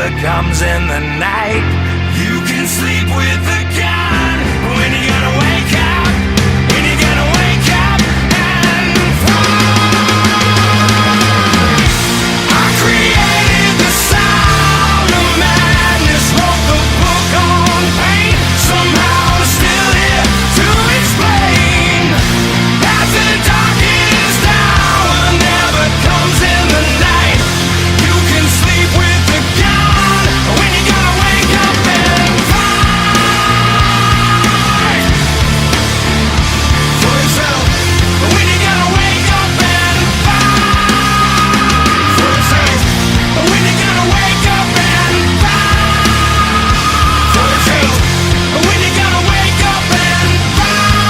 never comes in the night. You can sleep with the gun when you gotta wake up, when you gotta wake up and fight. I created the sound of madness, wrote the book on pain. Somehow I'm still here to explain. As the darkest hour never comes in the night. You can sleep with the gun when you gotta wake up and fight for yourself. When you gotta wake up and fight for yourself. When you gotta wake up and fight for yourself. When you gotta wake up and fight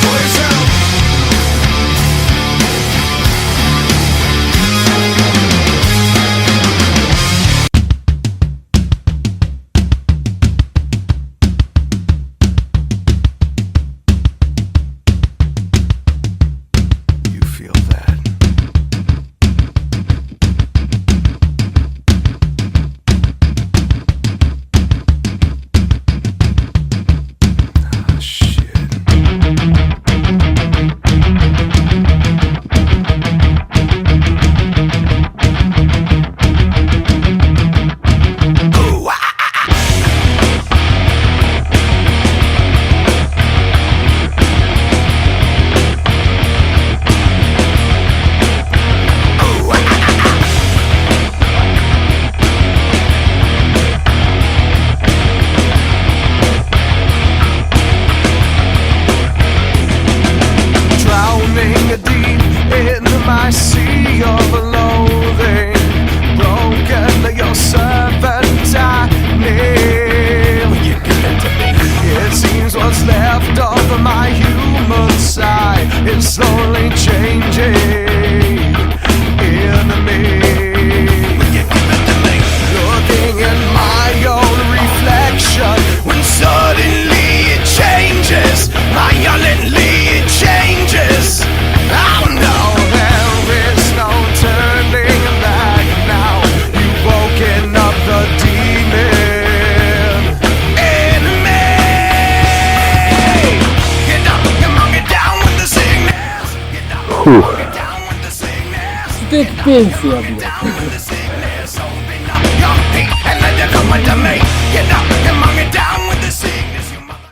for yourself. You feel that? Ah, shit. Ooh, ah, ah, ah. Ooh, ah, ah, ah. Drowning deep in my sea of loathing, broken your servant I kneel. It seems what's left of my human side is slowly changing in me. Looking in my own reflection, when suddenly it changes, violently it changes. Oh no, there is no turning back now. You've woken up the demon in me. Get up, come on, get down with the sickness. Get up, Фух. get down with the sickness. Ти як пенсія, блядь. Down with the sickness. Open up your feet and let it come into me.